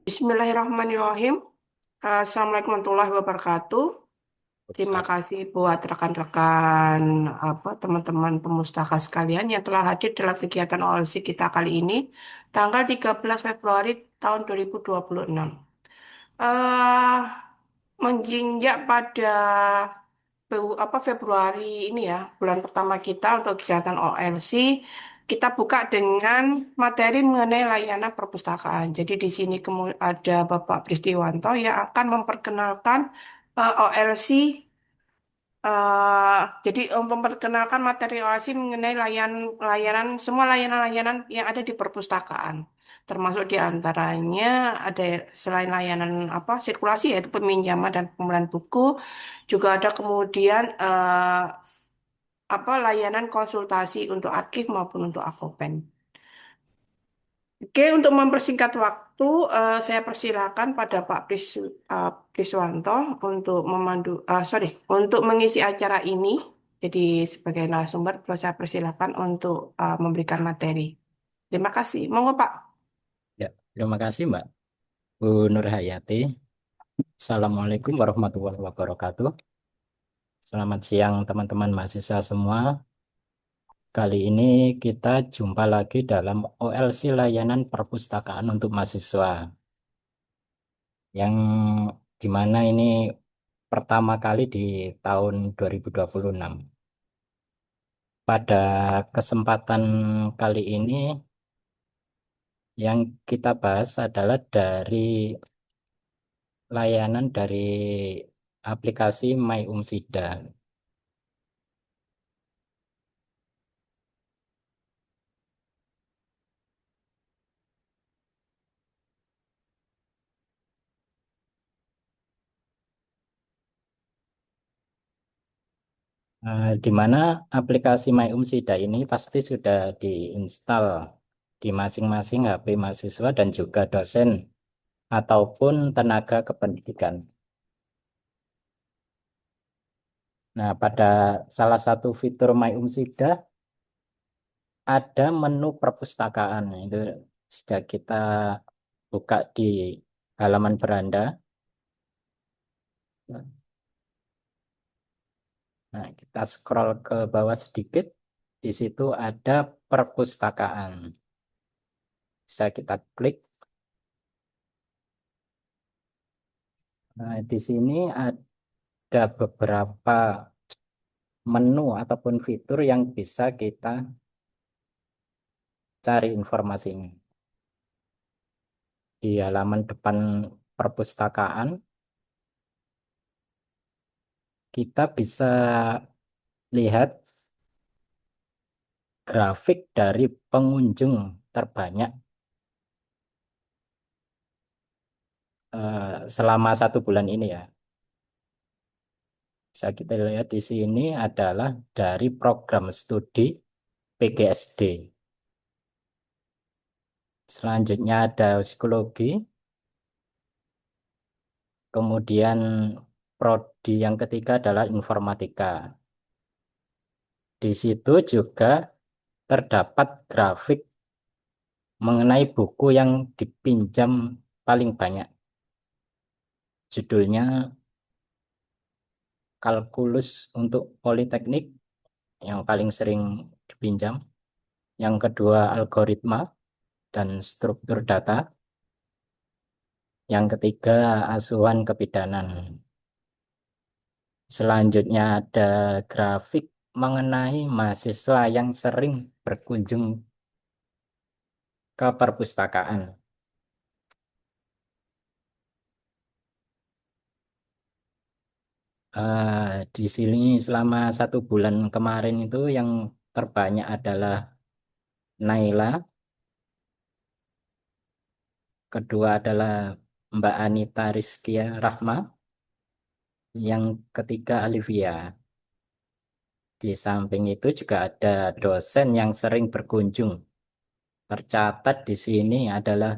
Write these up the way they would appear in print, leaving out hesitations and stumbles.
Bismillahirrahmanirrahim. Assalamualaikum warahmatullahi wabarakatuh. Terima kasih buat rekan-rekan teman-teman pemustaka sekalian yang telah hadir dalam kegiatan OLC kita kali ini, tanggal 13 Februari tahun 2026. Eh Menginjak pada Februari ini ya, bulan pertama kita untuk kegiatan OLC, kita buka dengan materi mengenai layanan perpustakaan. Jadi di sini ada Bapak Pristiwanto yang akan memperkenalkan OLC. Jadi memperkenalkan materi OLC mengenai layanan semua layanan-layanan yang ada di perpustakaan, termasuk di antaranya ada selain layanan sirkulasi yaitu peminjaman dan pembelian buku, juga ada kemudian layanan konsultasi untuk arkiv maupun untuk Akopen. Oke, untuk mempersingkat waktu, saya persilakan pada Pak Priswanto untuk untuk mengisi acara ini. Jadi sebagai narasumber, perlu saya persilakan untuk memberikan materi. Terima kasih. Monggo Pak. Ya, terima kasih Mbak Bu Nur Hayati. Assalamualaikum warahmatullahi wabarakatuh. Selamat siang teman-teman mahasiswa semua. Kali ini kita jumpa lagi dalam OLC layanan perpustakaan untuk mahasiswa yang dimana ini pertama kali di tahun 2026. Pada kesempatan kali ini yang kita bahas adalah dari layanan dari aplikasi My Umsida. Di mana aplikasi MyUmsida ini pasti sudah diinstal di masing-masing HP mahasiswa dan juga dosen ataupun tenaga kependidikan. Nah, pada salah satu fitur MyUmsida ada menu perpustakaan. Itu jika kita buka di halaman beranda, nah kita scroll ke bawah sedikit, di situ ada perpustakaan. Bisa kita klik. Nah, di sini ada beberapa menu ataupun fitur yang bisa kita cari informasinya. Di halaman depan perpustakaan, kita bisa lihat grafik dari pengunjung terbanyak selama 1 bulan ini ya. Bisa kita lihat di sini adalah dari program studi PGSD. Selanjutnya ada psikologi, kemudian prodi yang ketiga adalah informatika. Di situ juga terdapat grafik mengenai buku yang dipinjam paling banyak. Judulnya Kalkulus untuk Politeknik yang paling sering dipinjam. Yang kedua Algoritma dan Struktur Data. Yang ketiga Asuhan Kebidanan. Selanjutnya ada grafik mengenai mahasiswa yang sering berkunjung ke perpustakaan. Di sini selama 1 bulan kemarin itu yang terbanyak adalah Naila, kedua adalah Mbak Anita Rizkia Rahma, yang ketiga Olivia. Di samping itu juga ada dosen yang sering berkunjung. Tercatat di sini adalah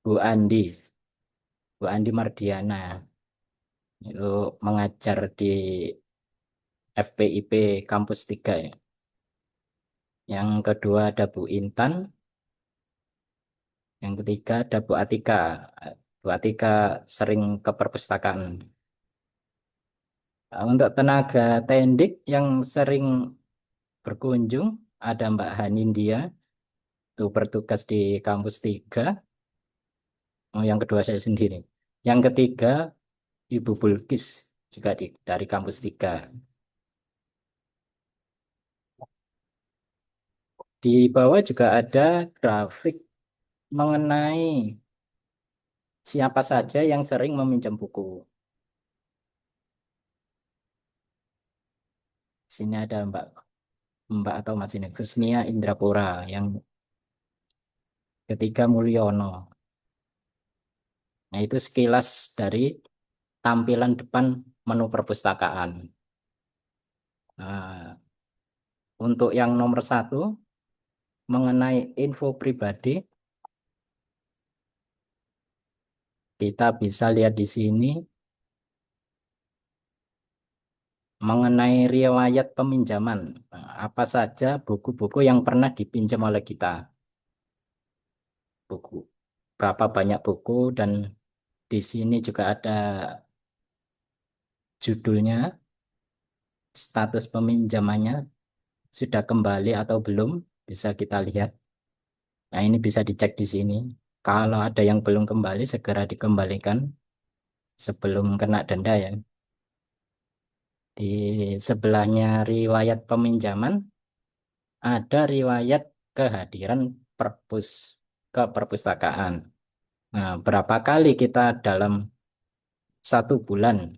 Bu Andi, Bu Andi Mardiana, itu mengajar di FPIP Kampus 3 ya. Yang kedua ada Bu Intan, Yang ketiga ada Bu Atika. Bu Atika sering ke perpustakaan. Untuk tenaga tendik yang sering berkunjung, ada Mbak Hanindia, itu bertugas di kampus 3. Oh, yang kedua saya sendiri. Yang ketiga, Ibu Bulkis, juga dari kampus 3. Di bawah juga ada grafik mengenai siapa saja yang sering meminjam buku. Di sini ada Mbak atau Mas ini, Kusnia Indrapura. Yang ketiga Mulyono. Nah, itu sekilas dari tampilan depan menu perpustakaan. Nah, untuk yang nomor 1, mengenai info pribadi, kita bisa lihat di sini mengenai riwayat peminjaman. Nah, apa saja buku-buku yang pernah dipinjam oleh kita. Buku, berapa banyak buku, dan di sini juga ada judulnya, status peminjamannya, sudah kembali atau belum, bisa kita lihat. Nah, ini bisa dicek di sini. Kalau ada yang belum kembali, segera dikembalikan sebelum kena denda ya. Di sebelahnya riwayat peminjaman, ada riwayat kehadiran perpus ke perpustakaan. Nah, berapa kali kita dalam 1 bulan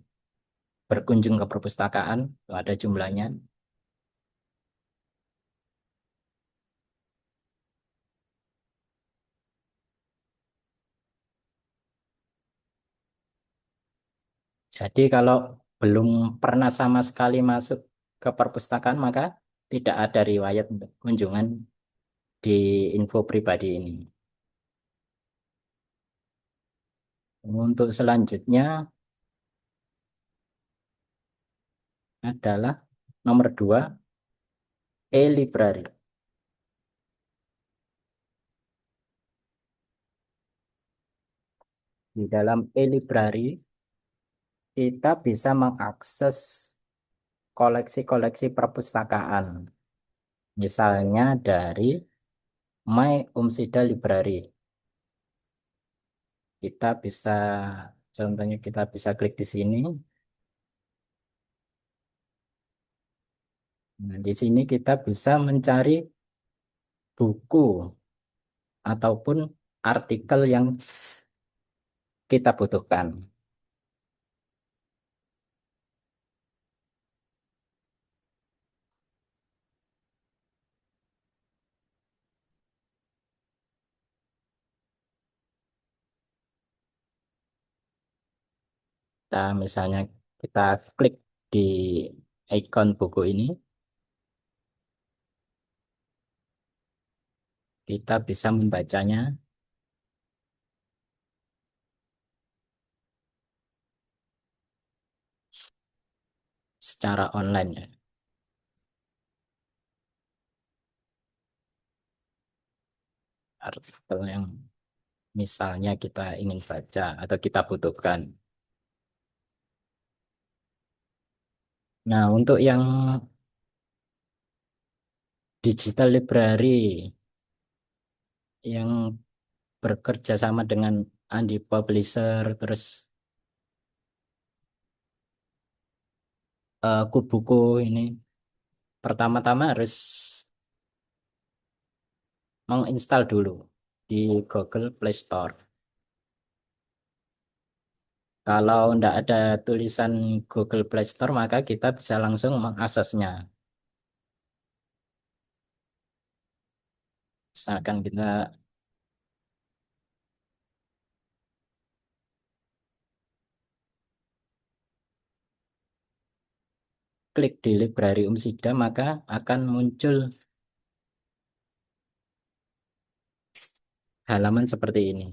berkunjung ke perpustakaan, itu ada jumlahnya. Jadi kalau belum pernah sama sekali masuk ke perpustakaan, maka tidak ada riwayat untuk kunjungan di info pribadi ini. Untuk selanjutnya adalah nomor 2, e-library. Di dalam e-library, kita bisa mengakses koleksi-koleksi perpustakaan. Misalnya dari My Umsida Library. Kita bisa, contohnya kita bisa klik di sini. Nah, di sini kita bisa mencari buku ataupun artikel yang kita butuhkan. Kita misalnya kita klik di ikon buku ini, kita bisa membacanya secara online ya. Artikel yang misalnya kita ingin baca atau kita butuhkan. Nah, untuk yang digital library yang bekerja sama dengan Andi Publisher, terus Kubuku ini, pertama-tama harus menginstal dulu di Google Play Store. Kalau tidak ada tulisan Google Play Store, maka kita bisa langsung mengaksesnya. Misalkan kita klik di Library Umsida, maka akan muncul halaman seperti ini.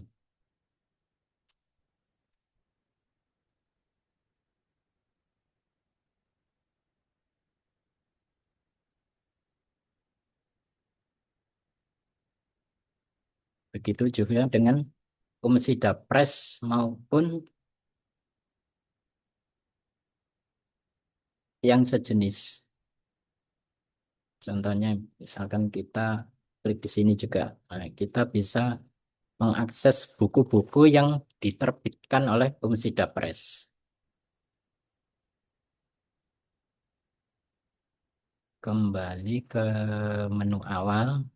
Begitu juga dengan Umsida Press maupun yang sejenis. Contohnya, misalkan kita klik di sini juga, nah, kita bisa mengakses buku-buku yang diterbitkan oleh Umsida Press. Kembali ke menu awal.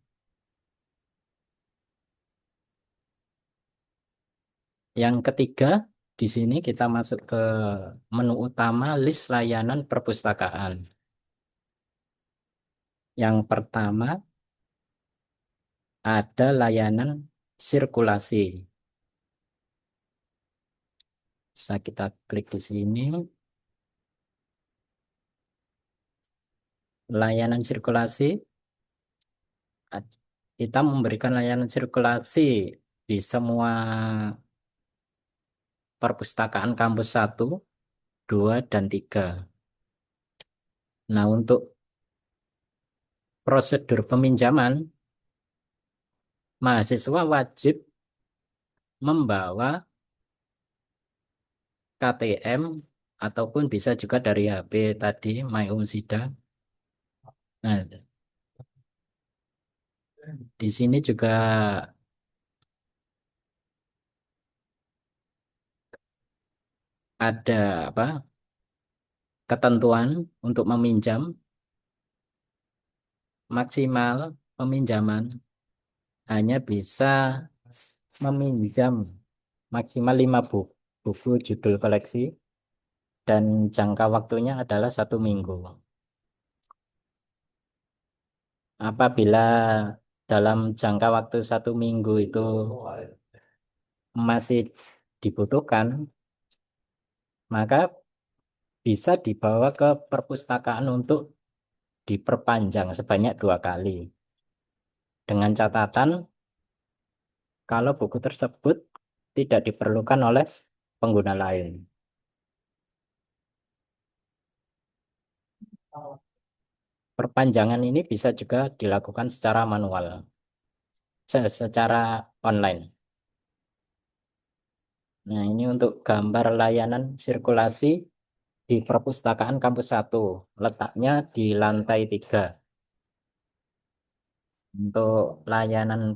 Yang ketiga, di sini kita masuk ke menu utama list layanan perpustakaan. Yang pertama ada layanan sirkulasi. Bisa kita klik di sini. Layanan sirkulasi, kita memberikan layanan sirkulasi di semua perpustakaan kampus 1, 2, dan 3. Nah, untuk prosedur peminjaman, mahasiswa wajib membawa KTM ataupun bisa juga dari HP tadi, MyUmsida. Nah, di sini juga ada apa? Ketentuan untuk meminjam maksimal peminjaman hanya bisa meminjam maksimal 5 buku judul koleksi dan jangka waktunya adalah 1 minggu. Apabila dalam jangka waktu 1 minggu itu masih dibutuhkan, maka bisa dibawa ke perpustakaan untuk diperpanjang sebanyak 2 kali. Dengan catatan, kalau buku tersebut tidak diperlukan oleh pengguna lain. Perpanjangan ini bisa juga dilakukan secara manual, secara online. Nah, ini untuk gambar layanan sirkulasi di perpustakaan kampus 1. Letaknya di lantai 3. Untuk layanan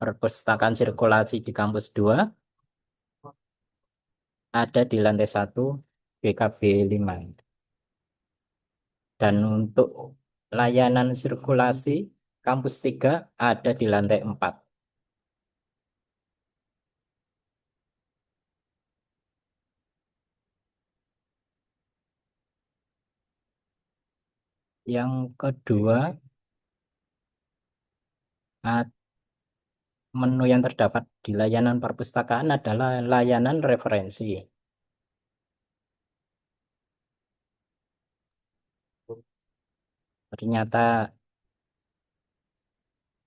perpustakaan sirkulasi di kampus 2 ada di lantai 1 BKB 5. Dan untuk layanan sirkulasi kampus 3 ada di lantai 4. Yang kedua, menu yang terdapat di layanan perpustakaan adalah layanan referensi. Ternyata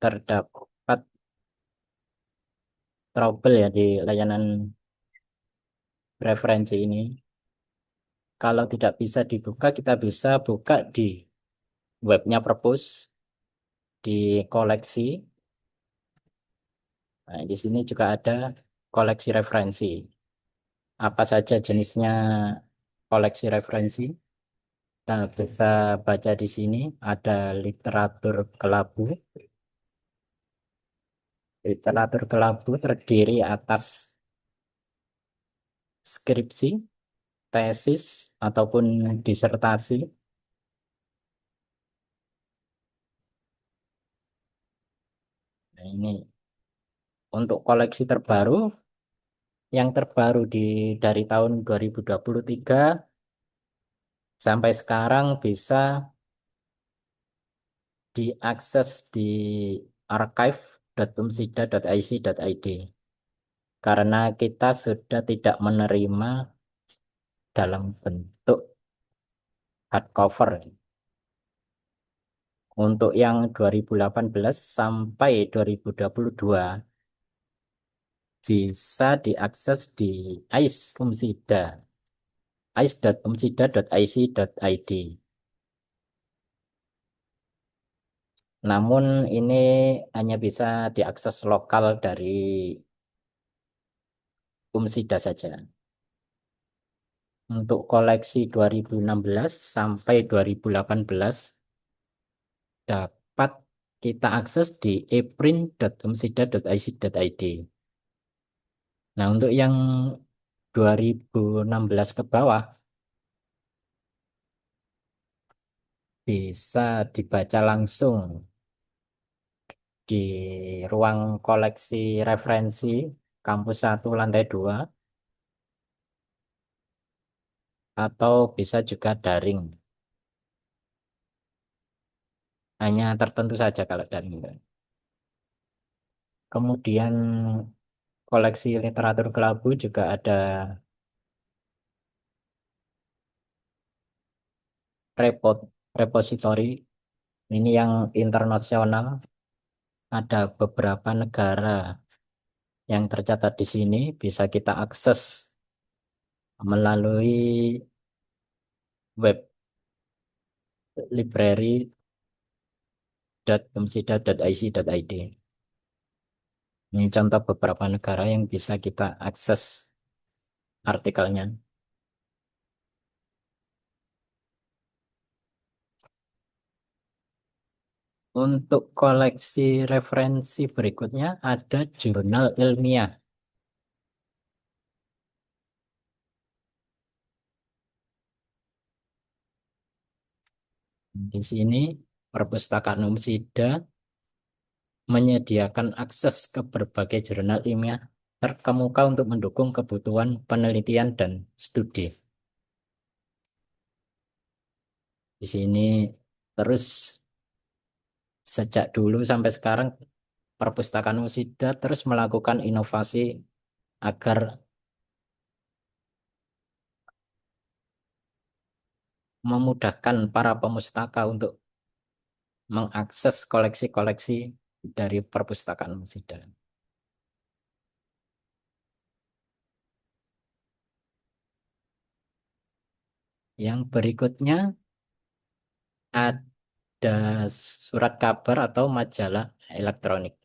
terdapat trouble ya di layanan referensi ini. Kalau tidak bisa dibuka, kita bisa buka di webnya perpus, di koleksi. Nah, di sini juga ada koleksi referensi. Apa saja jenisnya koleksi referensi? Kita bisa baca di sini ada literatur kelabu. Literatur kelabu terdiri atas skripsi, tesis, ataupun disertasi. Nah, ini untuk koleksi terbaru, yang terbaru dari tahun 2023 sampai sekarang bisa diakses di archive.umsida.ic.id karena kita sudah tidak menerima dalam bentuk hardcover. Untuk yang 2018 sampai 2022 bisa diakses di AIS Umsida, ais.umsida.ic.id. Namun ini hanya bisa diakses lokal dari Umsida saja. Untuk koleksi 2016 sampai 2018 dapat kita akses di eprint.umsida.ic.id. Nah, untuk yang 2016 ke bawah bisa dibaca langsung di ruang koleksi referensi kampus 1 lantai 2 atau bisa juga daring. Hanya tertentu saja kalau daring. Kemudian koleksi literatur kelabu juga ada repot repositori. Ini yang internasional. Ada beberapa negara yang tercatat di sini bisa kita akses melalui web library.umsida.ic.id. Ini contoh beberapa negara yang bisa kita akses artikelnya. Untuk koleksi referensi berikutnya ada jurnal ilmiah. Di sini Perpustakaan Umsida menyediakan akses ke berbagai jurnal ilmiah terkemuka untuk mendukung kebutuhan penelitian dan studi. Di sini terus sejak dulu sampai sekarang Perpustakaan Umsida terus melakukan inovasi agar memudahkan para pemustaka untuk mengakses koleksi-koleksi dari Perpustakaan Umsida. Yang berikutnya ada surat kabar atau majalah elektronik.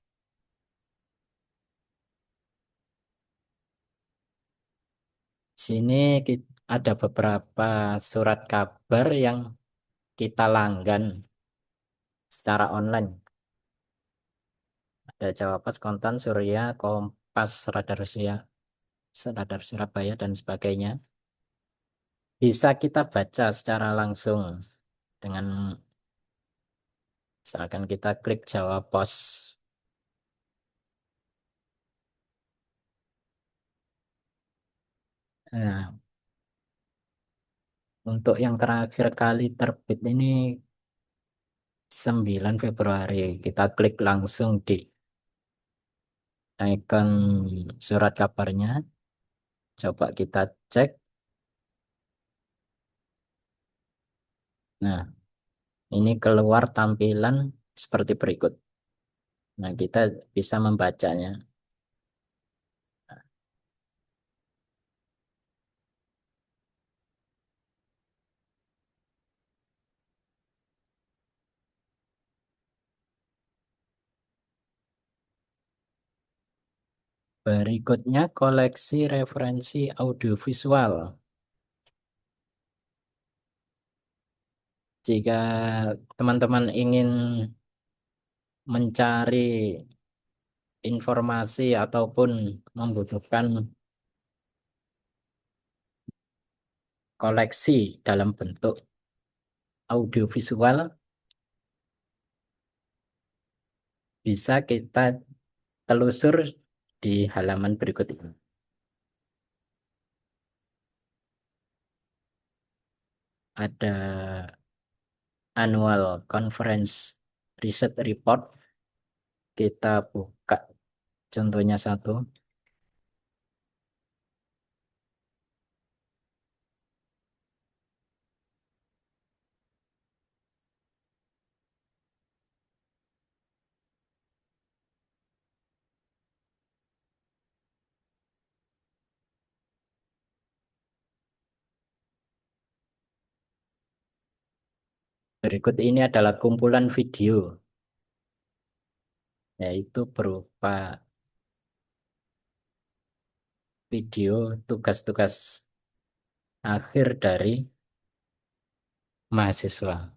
Sini ada beberapa surat kabar yang kita langgan secara online. Ada Jawa Pos, Kontan, Surya, Kompas, Radar Rusia, Radar Surabaya, dan sebagainya. Bisa kita baca secara langsung dengan misalkan kita klik Jawa Pos. Nah, untuk yang terakhir kali terbit ini 9 Februari. Kita klik langsung di icon surat kabarnya. Coba kita cek. Nah, ini keluar tampilan seperti berikut. Nah, kita bisa membacanya. Berikutnya koleksi referensi audiovisual. Jika teman-teman ingin mencari informasi ataupun membutuhkan koleksi dalam bentuk audiovisual, bisa kita telusur di halaman berikut ini. Ada annual conference research report. Kita buka contohnya satu. Berikut ini adalah kumpulan video yaitu berupa video tugas-tugas akhir dari mahasiswa.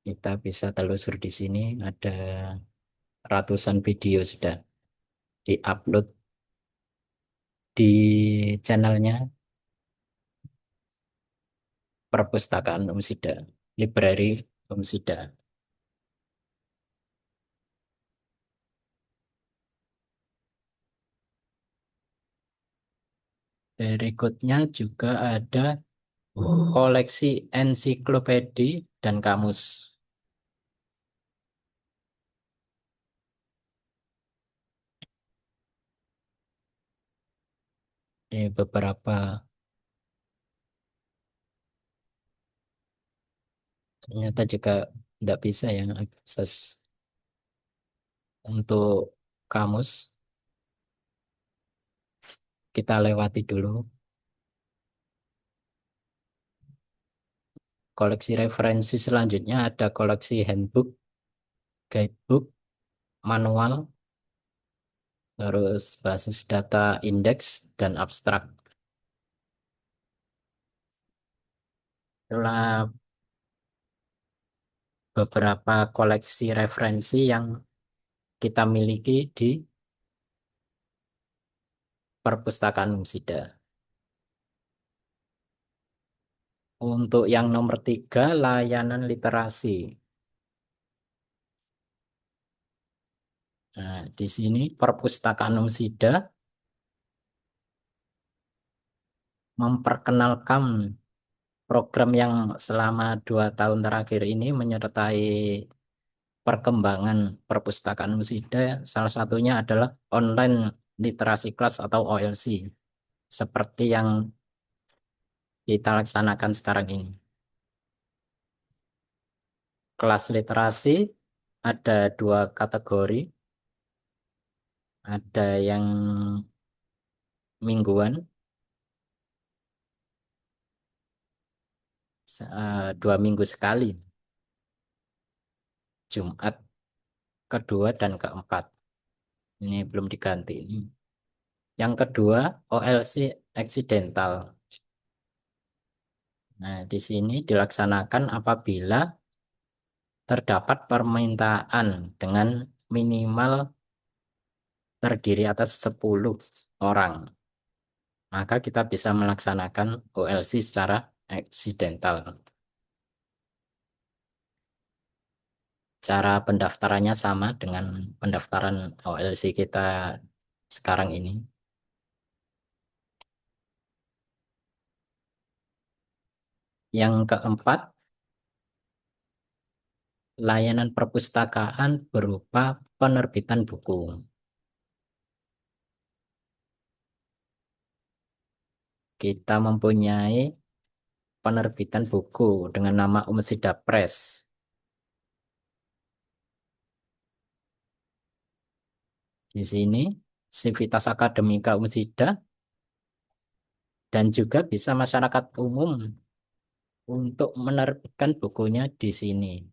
Kita bisa telusur di sini, ada ratusan video sudah diupload di channelnya Perpustakaan Umsida, Library Umsida. Berikutnya juga ada koleksi ensiklopedi dan kamus. Ini beberapa, ternyata juga tidak bisa yang akses untuk kamus. Kita lewati dulu. Koleksi referensi selanjutnya ada koleksi handbook, guidebook, manual, terus basis data indeks dan abstrak. Itulah beberapa koleksi referensi yang kita miliki di Perpustakaan Umsida. Untuk yang nomor tiga, layanan literasi. Nah, di sini Perpustakaan Umsida memperkenalkan program yang selama 2 tahun terakhir ini menyertai perkembangan perpustakaan Umsida. Salah satunya adalah online literasi kelas atau OLC, seperti yang kita laksanakan sekarang ini. Kelas literasi ada 2 kategori, ada yang mingguan, 2 minggu sekali, Jumat kedua dan keempat. Ini belum diganti. Yang kedua, OLC eksidental. Nah, di sini dilaksanakan apabila terdapat permintaan dengan minimal terdiri atas 10 orang. Maka kita bisa melaksanakan OLC secara eksidental. Cara pendaftarannya sama dengan pendaftaran OLC kita sekarang ini. Yang keempat, layanan perpustakaan berupa penerbitan buku. Kita mempunyai penerbitan buku dengan nama Umsida Press. Di sini, Civitas Akademika Umsida dan juga bisa masyarakat umum untuk menerbitkan bukunya di sini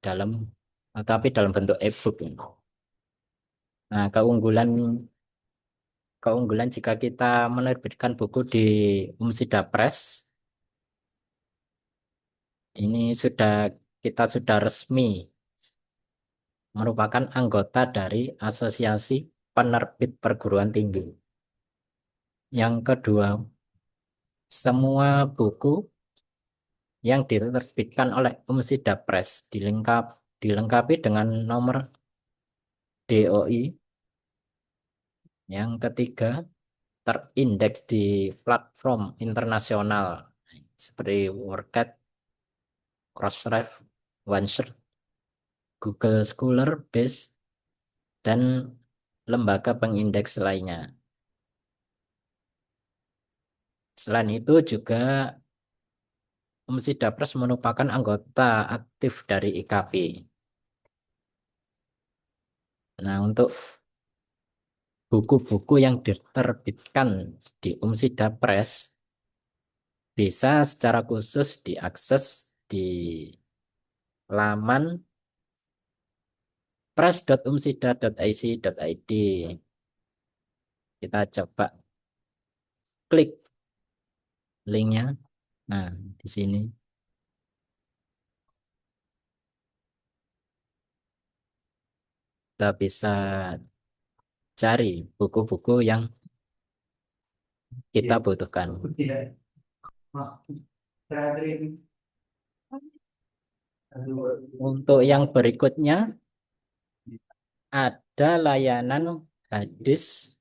dalam tapi dalam bentuk e-book. Nah, keunggulan keunggulan jika kita menerbitkan buku di Umsida Press ini kita sudah resmi merupakan anggota dari Asosiasi Penerbit Perguruan Tinggi. Yang kedua, semua buku yang diterbitkan oleh Umsida Press dilengkapi dengan nomor DOI. Yang ketiga, terindeks di platform internasional seperti WordCat, Crossref, OneSearch, Google Scholar, Base, dan lembaga pengindeks lainnya. Selain itu juga Umsida Press merupakan anggota aktif dari IKP. Nah, untuk buku-buku yang diterbitkan di Umsida Press bisa secara khusus diakses di laman press.umsida.ac.id. Kita coba klik linknya. Nah, di sini kita bisa cari buku-buku yang kita butuhkan. Untuk yang berikutnya ada layanan hadis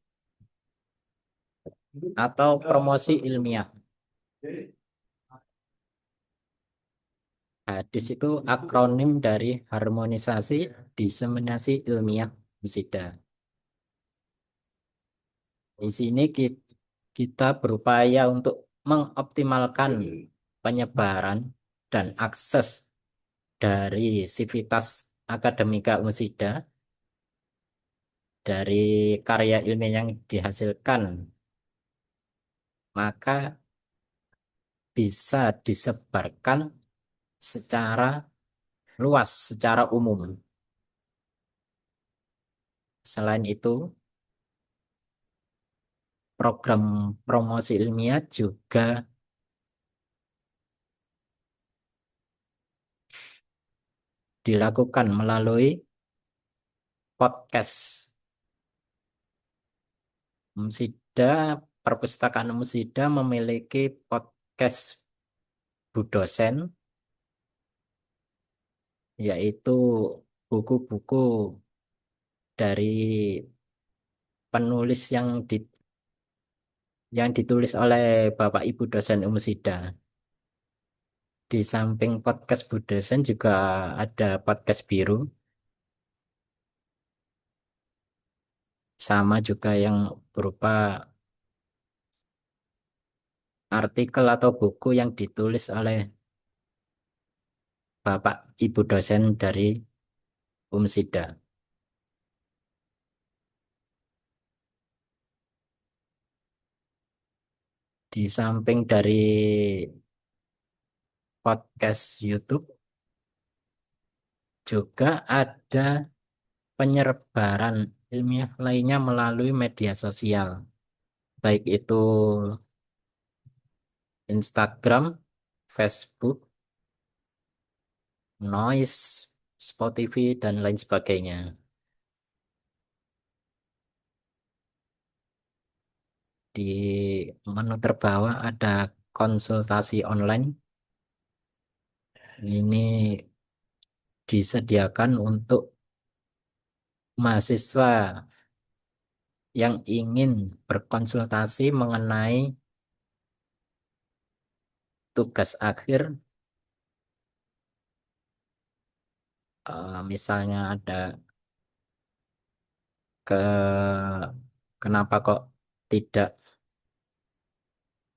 atau promosi ilmiah. Hadis itu akronim dari harmonisasi diseminasi ilmiah Umsida. Di sini kita berupaya untuk mengoptimalkan penyebaran dan akses dari sivitas akademika Umsida dari karya ilmiah yang dihasilkan, maka bisa disebarkan secara luas, secara umum. Selain itu, program promosi ilmiah juga dilakukan melalui podcast. Umsida, Perpustakaan Umsida memiliki podcast Budosen, yaitu buku-buku dari penulis yang ditulis oleh Bapak Ibu dosen Umsida. Di samping podcast Budosen juga ada podcast biru, sama juga yang berupa artikel atau buku yang ditulis oleh Bapak Ibu dosen dari Umsida. Di samping dari podcast YouTube, juga ada penyebaran ilmiah lainnya melalui media sosial, baik itu Instagram, Facebook, Noise, Spotify, dan lain sebagainya. Di menu terbawah ada konsultasi online. Ini disediakan untuk mahasiswa yang ingin berkonsultasi mengenai tugas akhir, misalnya ada ke kenapa kok tidak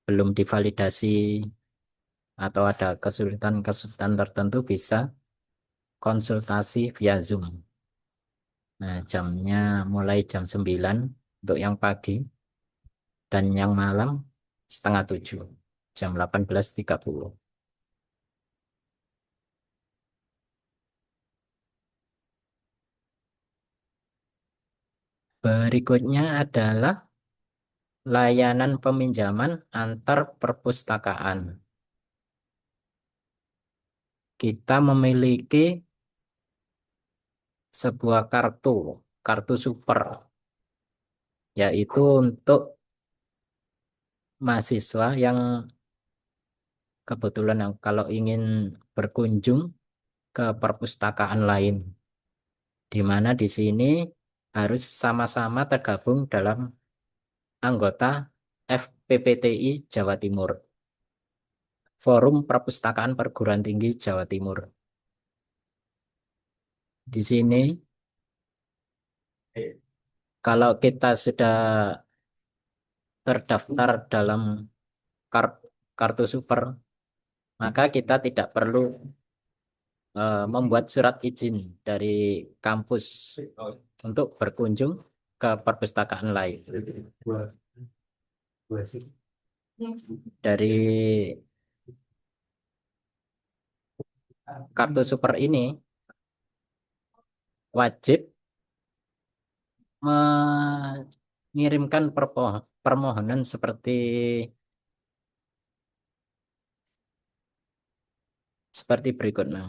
belum divalidasi atau ada kesulitan-kesulitan tertentu, bisa konsultasi via Zoom. Nah, jamnya mulai jam 9 untuk yang pagi, dan yang malam setengah 7, jam 18.30. Berikutnya adalah layanan peminjaman antar perpustakaan. Kita memiliki sebuah kartu super, yaitu untuk mahasiswa yang kebetulan kalau ingin berkunjung ke perpustakaan lain, di mana di sini harus sama-sama tergabung dalam anggota FPPTI Jawa Timur, Forum Perpustakaan Perguruan Tinggi Jawa Timur. Di sini, kalau kita sudah terdaftar dalam kartu super, maka kita tidak perlu membuat surat izin dari kampus untuk berkunjung ke perpustakaan lain. Dari kartu super ini wajib mengirimkan permohonan seperti berikut. Nah,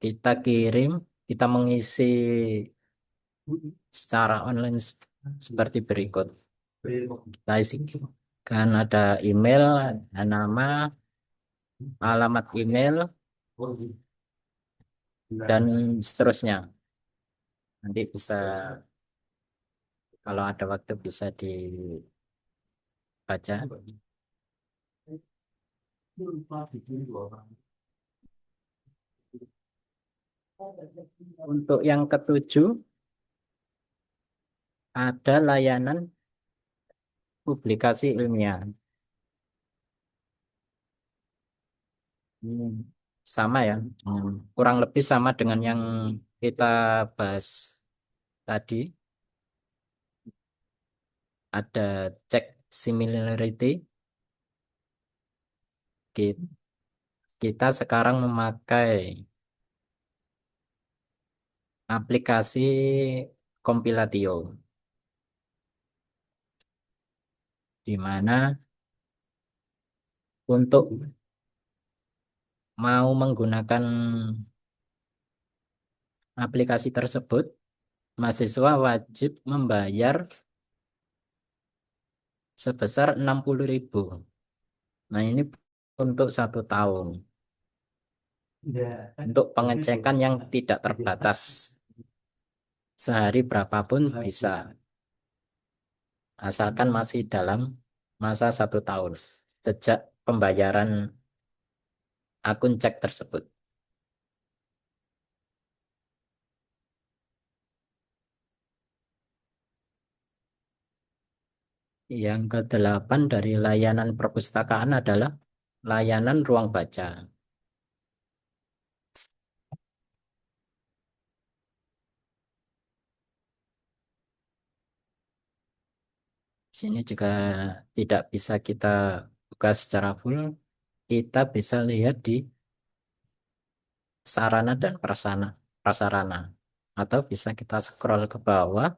kita kirim, kita mengisi secara online seperti berikut. Kita isikan ada email, ada nama, alamat email, dan seterusnya. Nanti bisa, kalau ada waktu bisa dibaca. Untuk yang ketujuh, ada layanan publikasi ilmiah. Hmm, Sama ya. Kurang lebih sama dengan yang kita bahas tadi. Ada cek similarity. Ki- Kita sekarang memakai aplikasi Compilatio, di mana untuk mau menggunakan aplikasi tersebut, mahasiswa wajib membayar sebesar 60.000. Nah, ini untuk 1 tahun. Untuk pengecekan yang tidak terbatas. Sehari berapapun bisa. Asalkan masih dalam masa 1 tahun. Sejak pembayaran akun cek tersebut. Yang kedelapan dari layanan perpustakaan adalah layanan ruang baca. Sini juga tidak bisa kita buka secara full. Kita bisa lihat di sarana dan prasarana. Atau bisa kita scroll ke bawah.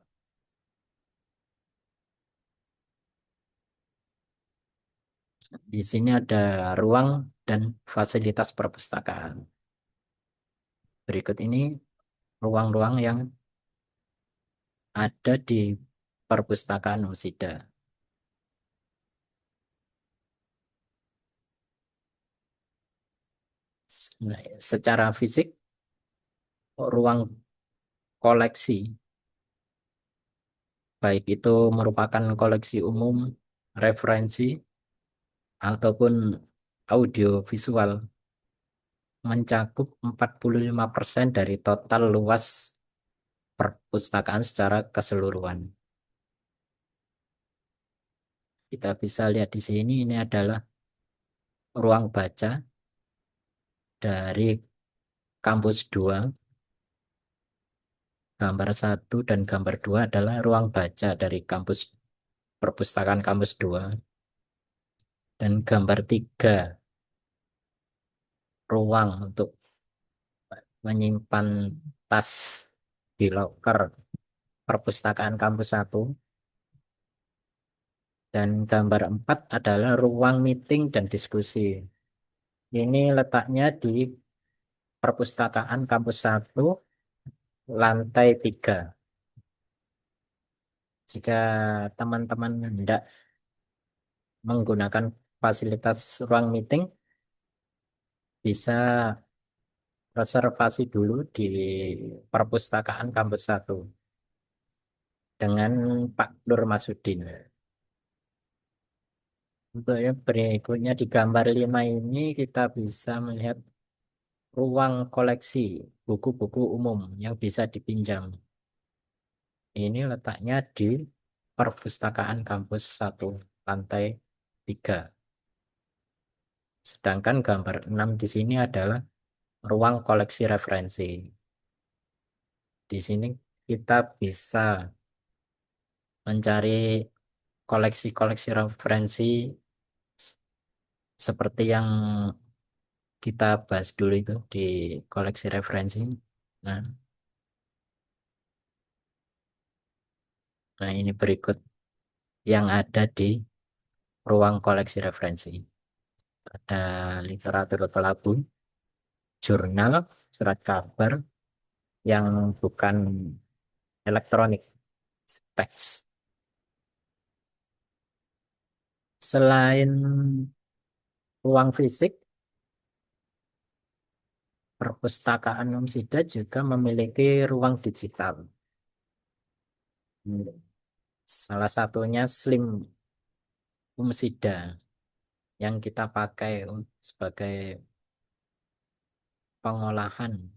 Di sini ada ruang dan fasilitas perpustakaan. Berikut ini ruang-ruang yang ada di perpustakaan Umsida. Nah, secara fisik, ruang koleksi, baik itu merupakan koleksi umum, referensi, ataupun audio visual, mencakup 45% dari total luas perpustakaan secara keseluruhan. Kita bisa lihat di sini, ini adalah ruang baca dari kampus 2. Gambar 1 dan gambar 2 adalah ruang baca dari kampus perpustakaan kampus 2. Dan gambar 3 ruang untuk menyimpan tas di loker perpustakaan kampus 1. Dan gambar 4 adalah ruang meeting dan diskusi. Ini letaknya di perpustakaan kampus 1, lantai 3. Jika teman-teman hendak menggunakan fasilitas ruang meeting, bisa reservasi dulu di perpustakaan kampus 1 dengan Pak Nur Masudin. Untuk yang berikutnya di gambar 5 ini kita bisa melihat ruang koleksi buku-buku umum yang bisa dipinjam. Ini letaknya di perpustakaan kampus 1, lantai 3. Sedangkan gambar 6 di sini adalah ruang koleksi referensi. Di sini kita bisa mencari koleksi-koleksi referensi seperti yang kita bahas dulu itu di koleksi referensi. Nah, Nah, ini berikut yang ada di ruang koleksi referensi. Ada literatur pelaku, jurnal, surat kabar yang bukan elektronik, teks. Selain ruang fisik, perpustakaan Umsida juga memiliki ruang digital. Salah satunya Slim Umsida yang kita pakai sebagai pengolahan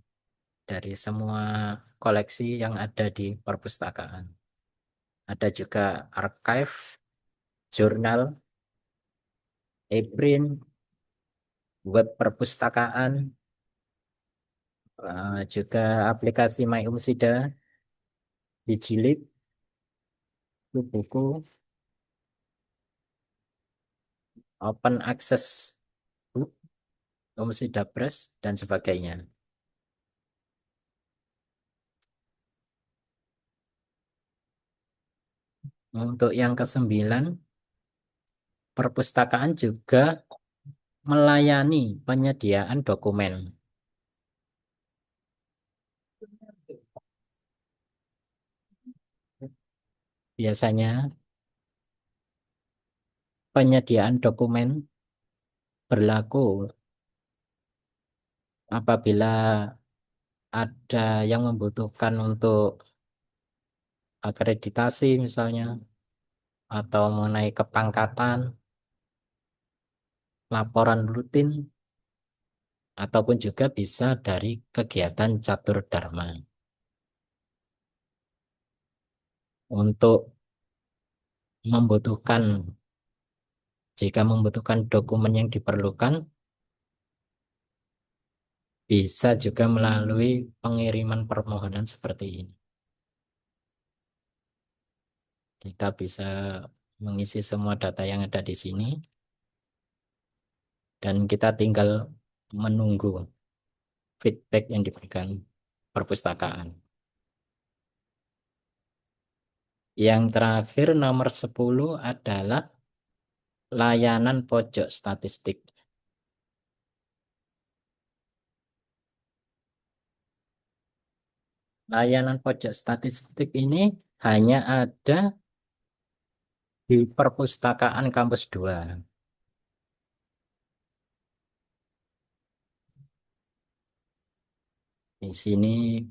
dari semua koleksi yang ada di perpustakaan. Ada juga archive, jurnal, e-print, web perpustakaan, juga aplikasi My Umsida, Digilib, buku, open access book, Umsida Press, dan sebagainya. Untuk yang kesembilan, perpustakaan juga melayani penyediaan dokumen. Biasanya penyediaan dokumen berlaku apabila ada yang membutuhkan untuk akreditasi misalnya, atau mengenai kepangkatan, laporan rutin, ataupun juga bisa dari kegiatan catur dharma. Untuk membutuhkan, jika membutuhkan dokumen yang diperlukan, bisa juga melalui pengiriman permohonan seperti ini. Kita bisa mengisi semua data yang ada di sini, dan kita tinggal menunggu feedback yang diberikan perpustakaan. Yang terakhir nomor 10 adalah layanan pojok statistik. Layanan pojok statistik ini hanya ada di perpustakaan kampus 2. Di sini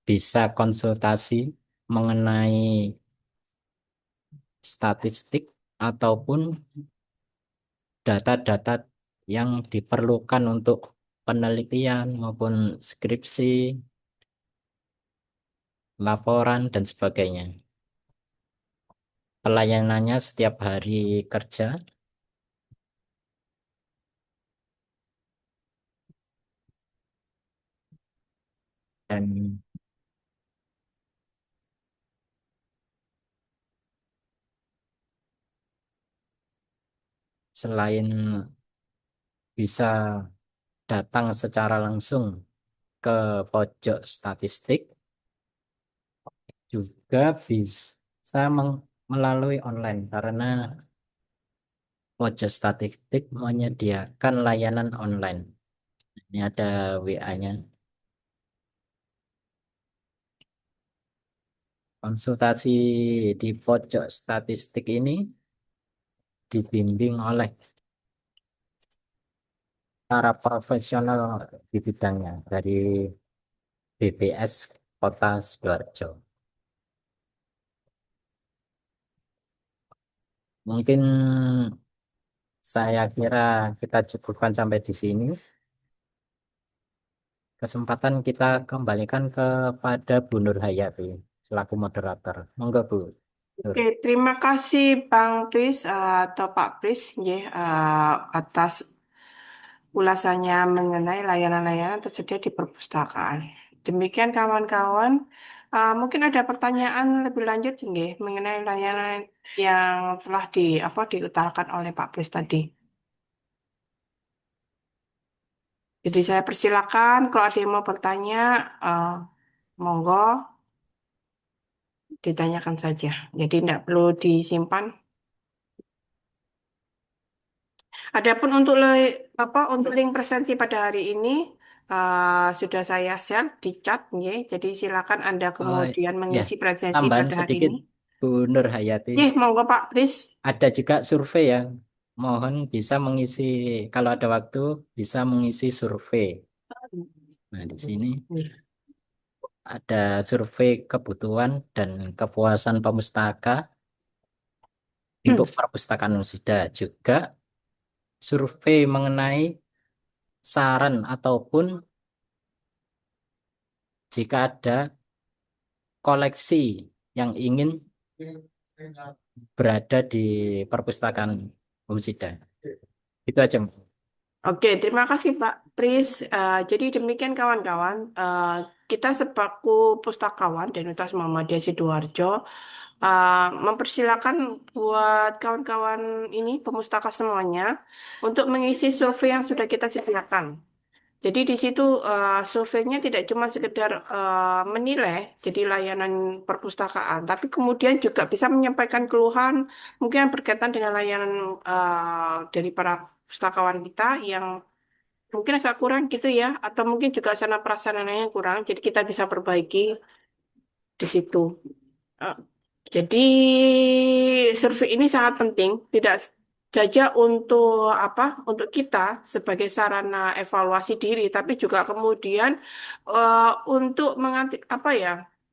bisa konsultasi mengenai statistik ataupun data-data yang diperlukan untuk penelitian maupun skripsi, laporan, dan sebagainya. Pelayanannya setiap hari kerja, dan selain bisa datang secara langsung ke pojok statistik, juga bisa melalui online karena pojok statistik menyediakan layanan online. Ini ada WA-nya. Konsultasi di pojok statistik ini dibimbing oleh para profesional di bidangnya dari BPS Kota Sidoarjo. Mungkin saya kira kita cukupkan sampai di sini. Kesempatan kita kembalikan kepada Bu Nur Hayati selaku moderator. Monggo Bu Nur. Oke, terima kasih Bang Pris atau Pak Pris ya, atas ulasannya mengenai layanan-layanan tersedia di perpustakaan. Demikian kawan-kawan, mungkin ada pertanyaan lebih lanjut nggih mengenai layanan yang telah diutarakan oleh Pak Pris tadi. Jadi saya persilakan kalau ada yang mau bertanya, eh, monggo. ditanyakan saja. Jadi tidak perlu disimpan. Adapun untuk untuk link presensi pada hari ini sudah saya share di chat, ya. Jadi silakan Anda Oh kemudian ya, mengisi presensi tambahan pada hari sedikit ini. Bu Nur Hayati. Monggo Pak, please. Ada juga survei ya. Mohon bisa mengisi kalau ada waktu bisa mengisi survei. Nah, di sini ada survei kebutuhan dan kepuasan pemustaka untuk perpustakaan Nusida. Juga survei mengenai saran ataupun jika ada koleksi yang ingin berada di perpustakaan Nusida. Itu aja. Oke, terima kasih Pak Tris. Jadi demikian kawan-kawan, kita sebaku pustakawan dan Universitas Muhammadiyah Sidoarjo mempersilakan buat kawan-kawan ini pemustaka semuanya untuk mengisi survei yang sudah kita sediakan. Jadi di situ surveinya tidak cuma sekedar menilai jadi layanan perpustakaan, tapi kemudian juga bisa menyampaikan keluhan mungkin yang berkaitan dengan layanan dari para pustakawan kita yang mungkin agak kurang gitu ya, atau mungkin juga sarana prasarananya yang kurang, jadi kita bisa perbaiki di situ. Eh, jadi survei ini sangat penting, tidak saja untuk untuk kita sebagai sarana evaluasi diri, tapi juga kemudian untuk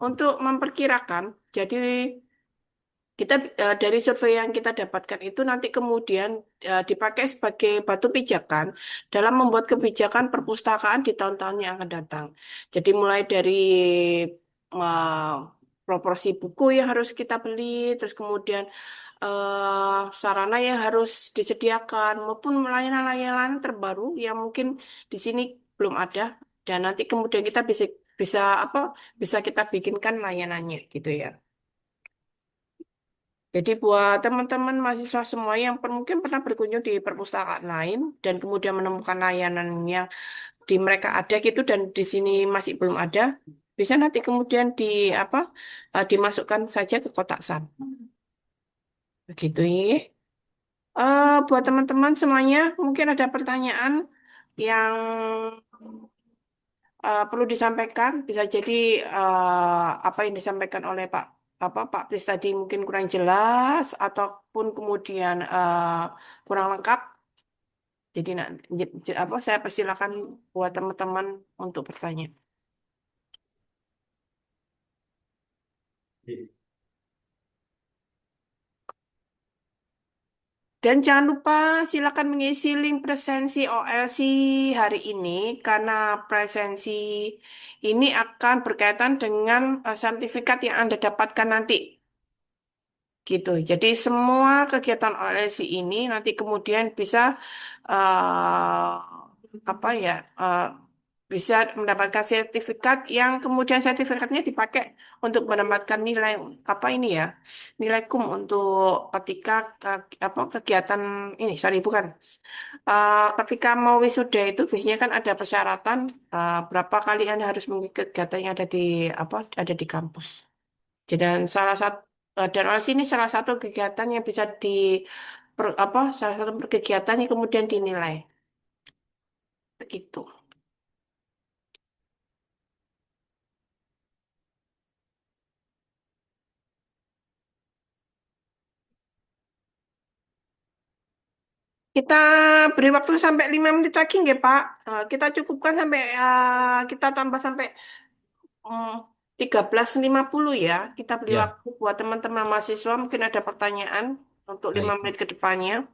untuk memperkirakan. Jadi kita dari survei yang kita dapatkan itu nanti kemudian dipakai sebagai batu pijakan dalam membuat kebijakan perpustakaan di tahun-tahun yang akan datang. Jadi mulai dari eh, proporsi buku yang harus kita beli, terus kemudian sarana yang harus disediakan maupun layanan-layanan terbaru yang mungkin di sini belum ada dan nanti kemudian kita bisa bisa apa bisa kita bikinkan layanannya gitu ya. Jadi buat teman-teman mahasiswa semua yang mungkin pernah berkunjung di perpustakaan lain dan kemudian menemukan layanan yang di mereka ada gitu dan di sini masih belum ada, bisa nanti kemudian dimasukkan saja ke kotak SAM. Begitu ya. Buat teman-teman semuanya mungkin ada pertanyaan yang perlu disampaikan. Bisa jadi apa yang disampaikan oleh Pak Pris tadi mungkin kurang jelas ataupun kemudian kurang lengkap. Jadi saya persilakan buat teman-teman untuk bertanya. Dan jangan lupa silakan mengisi link presensi OLC hari ini karena presensi ini akan berkaitan dengan sertifikat yang Anda dapatkan nanti. Gitu. Jadi semua kegiatan OLC ini nanti kemudian bisa eh, apa ya eh, bisa mendapatkan sertifikat yang kemudian sertifikatnya dipakai untuk mendapatkan nilai nilai untuk ketika kegiatan ini sorry bukan. Ketika mau wisuda itu biasanya kan ada persyaratan berapa kali Anda harus mengikuti kegiatan yang ada di kampus. Dan dan OLC ini salah satu kegiatan yang bisa salah satu kegiatan yang kemudian dinilai. Begitu. Kita beri waktu sampai 5 menit lagi nggak Pak? Kita cukupkan sampai kita tambah sampai mm, 13.50 ya. Kita beri Ya, waktu buat teman-teman mahasiswa mungkin ada pertanyaan untuk lima baik. menit ke depannya.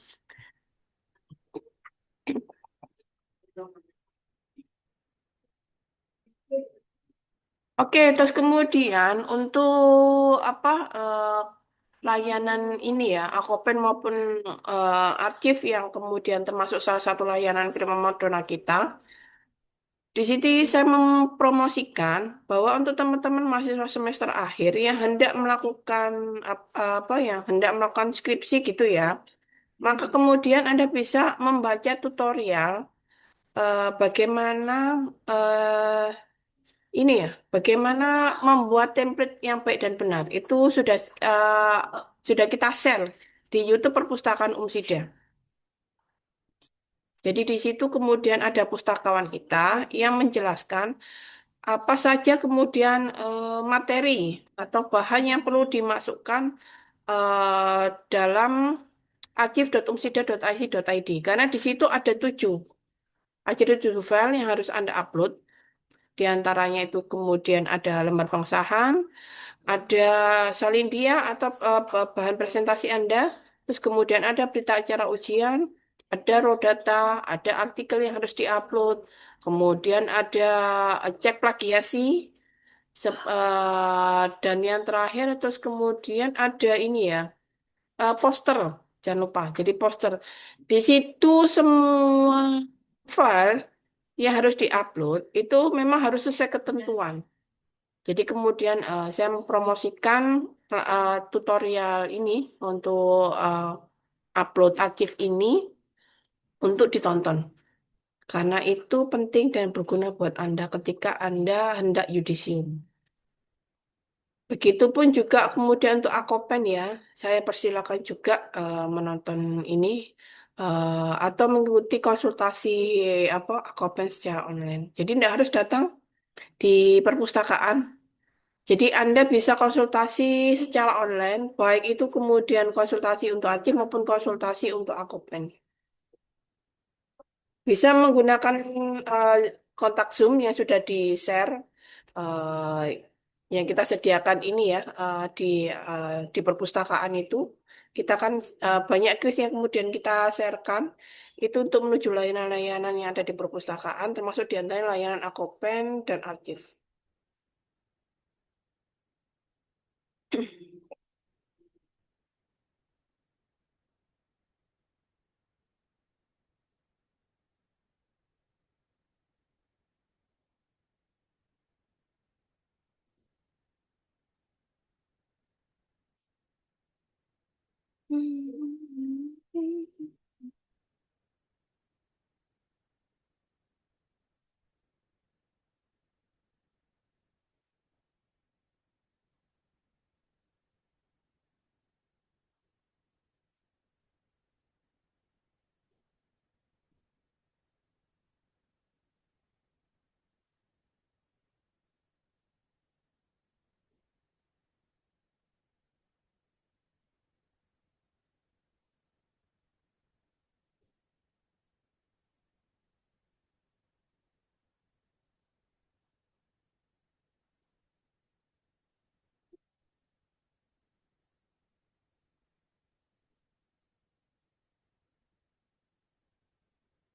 Oke, terus kemudian untuk apa layanan ini ya, Akopen maupun arsip yang kemudian termasuk salah satu layanan Prima Madonna kita. Di sini saya mempromosikan bahwa untuk teman-teman mahasiswa semester akhir yang hendak melakukan yang hendak melakukan skripsi gitu ya, maka kemudian Anda bisa membaca tutorial bagaimana ini ya, bagaimana membuat template yang baik dan benar itu eh, sudah kita share di YouTube Perpustakaan Umsida. Jadi di situ kemudian ada pustakawan kita yang menjelaskan apa saja kemudian materi atau bahan yang perlu dimasukkan dalam archive.umsida.ac.id karena di situ ada tujuh file yang harus Anda upload. Di antaranya itu kemudian ada lembar pengsahan, ada salindia atau bahan presentasi Anda, terus kemudian ada berita acara ujian, ada raw data, ada artikel yang harus diupload, kemudian ada cek plagiasi, dan yang terakhir terus kemudian ada ini ya, poster, jangan lupa, jadi poster. Di situ semua file yang harus diupload itu memang harus sesuai ketentuan. Jadi kemudian saya mempromosikan tutorial ini untuk upload arsip ini untuk ditonton. Karena itu penting dan berguna buat Anda ketika Anda hendak yudisium. Begitupun juga kemudian untuk Akopen ya, saya persilakan juga menonton ini atau mengikuti konsultasi apa Akopen secara online. Jadi tidak harus datang di perpustakaan. Jadi Anda bisa konsultasi secara online, baik itu kemudian konsultasi untuk Aceh maupun konsultasi untuk Akopen. Bisa menggunakan eh, kontak Zoom yang sudah di-share, eh, yang kita sediakan ini ya di perpustakaan itu. Kita kan banyak kris yang kemudian kita sharekan itu untuk menuju layanan-layanan yang ada di perpustakaan, termasuk di antaranya layanan Akopen dan Archive.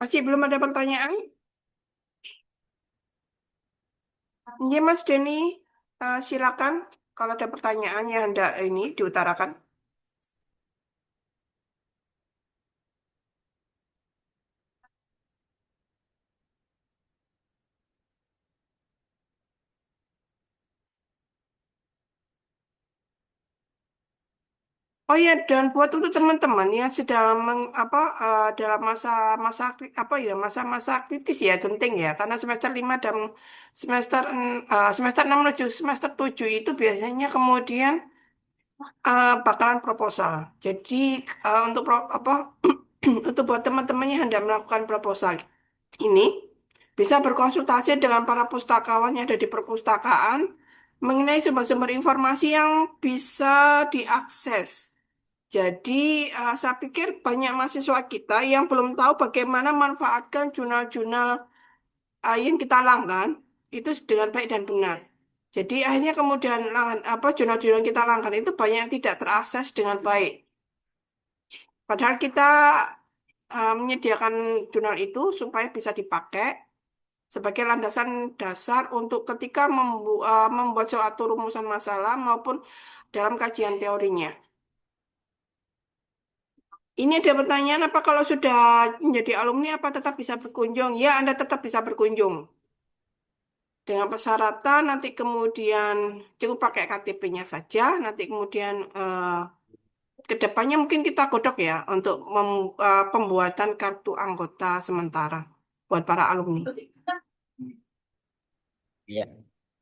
Masih belum ada pertanyaan? Ya, Mas Denny, silakan kalau ada pertanyaan yang hendak ini diutarakan. Oh ya, dan buat untuk teman-teman yang sedang dalam masa masa-masa kritis ya, genting ya, karena semester 5 dan semester 6 menuju semester 7 itu biasanya kemudian bakalan proposal. Jadi untuk buat teman-teman yang hendak melakukan proposal ini bisa berkonsultasi dengan para pustakawan yang ada di perpustakaan mengenai sumber-sumber informasi yang bisa diakses. Jadi, saya pikir banyak mahasiswa kita yang belum tahu bagaimana manfaatkan jurnal-jurnal yang kita langgan itu dengan baik dan benar. Jadi akhirnya kemudian jurnal-jurnal yang kita langgan itu banyak yang tidak terakses dengan baik. Padahal kita menyediakan jurnal itu supaya bisa dipakai sebagai landasan dasar untuk ketika membuat suatu rumusan masalah maupun dalam kajian teorinya. Ini ada pertanyaan, apa kalau sudah menjadi alumni, apa tetap bisa berkunjung? Ya, Anda tetap bisa berkunjung. Dengan persyaratan nanti kemudian cukup pakai KTP-nya saja, nanti kemudian ke depannya mungkin kita godok ya untuk pembuatan kartu anggota sementara buat para alumni. Iya.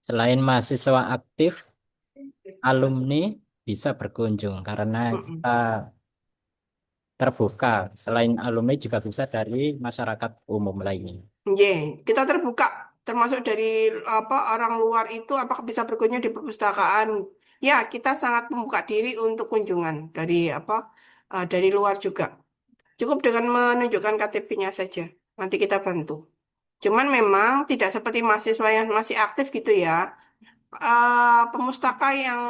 Selain mahasiswa aktif, alumni bisa berkunjung karena Mm-mm. kita terbuka. Selain alumni juga bisa dari masyarakat umum lainnya. Ye, kita terbuka termasuk dari apa orang luar itu apakah bisa berkunjung di perpustakaan? Ya, kita sangat membuka diri untuk kunjungan dari apa dari luar juga. Cukup dengan menunjukkan KTP-nya saja. Nanti kita bantu. Cuman memang tidak seperti mahasiswa yang masih aktif gitu ya. Pemustaka yang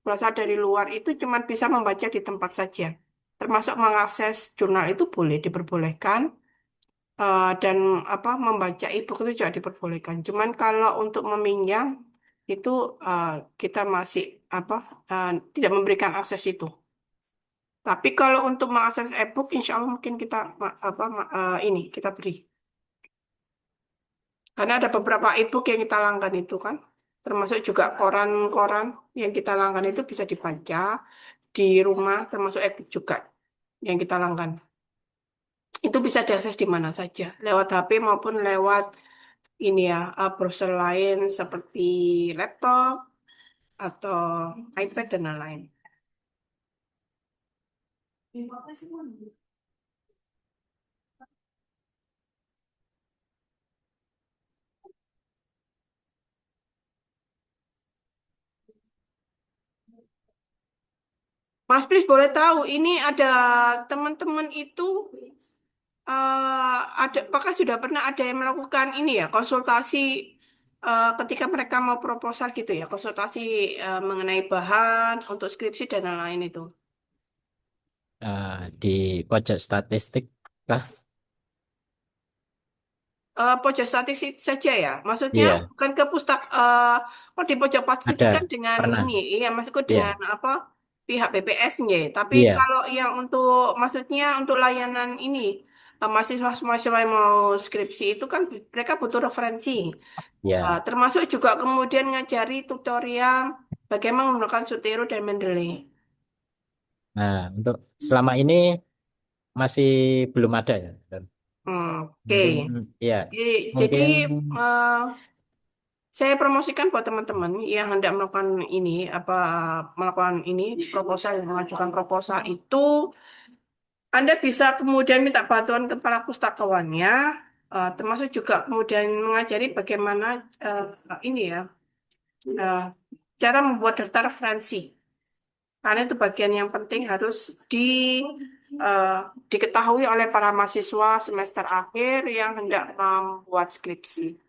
berasal dari luar itu cuma bisa membaca di tempat saja. Termasuk mengakses jurnal itu boleh diperbolehkan. Dan apa membaca e-book itu juga diperbolehkan. Cuman kalau untuk meminjam itu eh, kita masih apa tidak memberikan akses itu. Tapi kalau untuk mengakses e-book, insya Allah mungkin kita ini kita beri. Karena ada beberapa e-book yang kita langgan itu kan, termasuk juga koran-koran yang kita langgan itu bisa dibaca di rumah, termasuk e-book juga yang kita langgan. Itu bisa diakses di mana saja, lewat HP maupun lewat ini ya, browser lain seperti laptop atau iPad dan lain-lain. Mas Pris boleh tahu ini ada teman-teman itu apakah sudah pernah ada yang melakukan ini ya konsultasi ketika mereka mau proposal gitu ya konsultasi mengenai bahan untuk skripsi dan lain-lain itu. Di pojok statistik kah? Pojok statistik saja ya, maksudnya Iya, bukan ke oh di pojok statistik ada. kan dengan Pernah. ini, iya maksudku dengan Iya, apa pihak BPS-nya. Tapi iya. kalau yang untuk maksudnya untuk layanan ini mahasiswa-mahasiswa yang mau skripsi itu kan mereka butuh referensi. Iya. Termasuk juga kemudian ngajari tutorial bagaimana menggunakan Zotero dan Mendeley. Nah, untuk selama ini masih belum ada ya. Dan Oke. mungkin ya, Jadi mungkin eh, saya promosikan buat teman-teman yang hendak melakukan ini, melakukan ini proposal, mengajukan proposal itu, Anda bisa kemudian minta bantuan kepada pustakawannya, termasuk juga kemudian mengajari bagaimana eh, ini ya, eh, cara membuat daftar referensi. Karena itu bagian yang penting harus eh, diketahui oleh para mahasiswa semester akhir yang hendak membuat skripsi.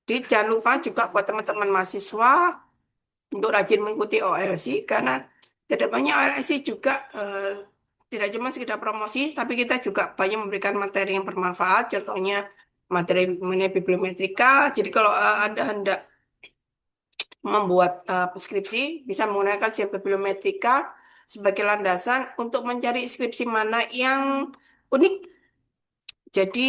Jadi jangan lupa juga buat teman-teman mahasiswa untuk rajin mengikuti OLC karena kedepannya OLC juga tidak cuma sekedar promosi, tapi kita juga banyak memberikan materi yang bermanfaat. Contohnya materi mengenai bibliometrika. Jadi kalau Anda hendak membuat skripsi, bisa menggunakan kajian bibliometrika sebagai landasan untuk mencari skripsi mana yang unik. Jadi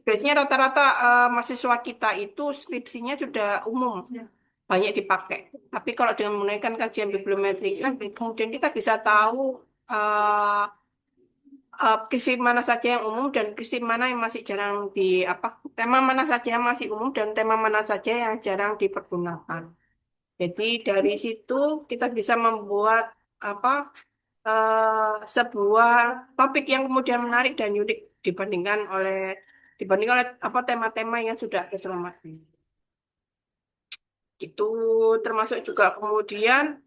biasanya rata-rata mahasiswa kita itu skripsinya sudah umum, banyak dipakai. Tapi kalau dengan menggunakan kajian bibliometrika, kemudian kita bisa tahu uh, kisih mana saja yang umum dan kisih mana yang masih jarang tema mana saja yang masih umum dan tema mana saja yang jarang dipergunakan. Jadi dari situ kita bisa membuat apa sebuah topik yang kemudian menarik dan unik dibandingkan oleh apa tema-tema yang sudah ada selama ini. Itu termasuk juga kemudian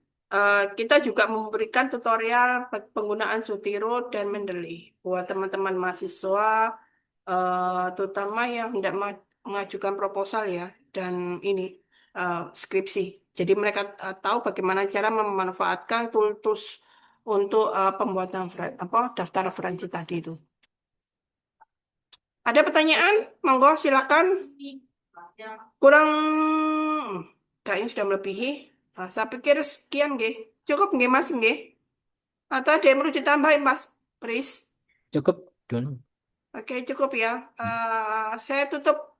kita juga memberikan tutorial penggunaan Zotero dan Mendeley buat teman-teman mahasiswa terutama yang hendak mengajukan proposal ya dan ini skripsi. Jadi mereka tahu bagaimana cara memanfaatkan tools untuk pembuatan daftar referensi tadi itu. Ada pertanyaan? Monggo silakan. Kurang kayaknya sudah melebihi. Saya pikir sekian nggih. Cukup nggih Mas nggih. Atau ada yang perlu ditambahin Mas Pris? cukup dulu. Oke, cukup ya. Saya tutup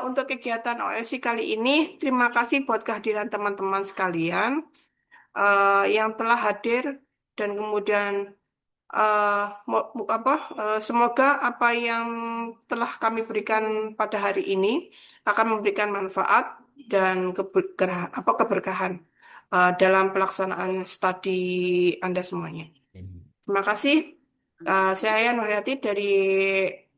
untuk kegiatan OSI kali ini. Terima kasih buat kehadiran teman-teman sekalian yang telah hadir dan kemudian eh, semoga apa yang telah kami berikan pada hari ini akan memberikan manfaat dan keberkahan dalam pelaksanaan studi Anda semuanya. Terima kasih. Saya Nurhayati dari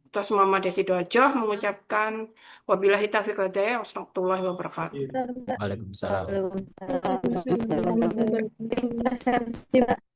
Tos Muhammadiyah Sidoarjo mengucapkan wabillahi taufiq wal hidayah. Wassalamualaikum wabarakatuh. Waalaikumsalam. Waalaikumsalam warahmatullahi wabarakatuh. Terima kasih, Mbak.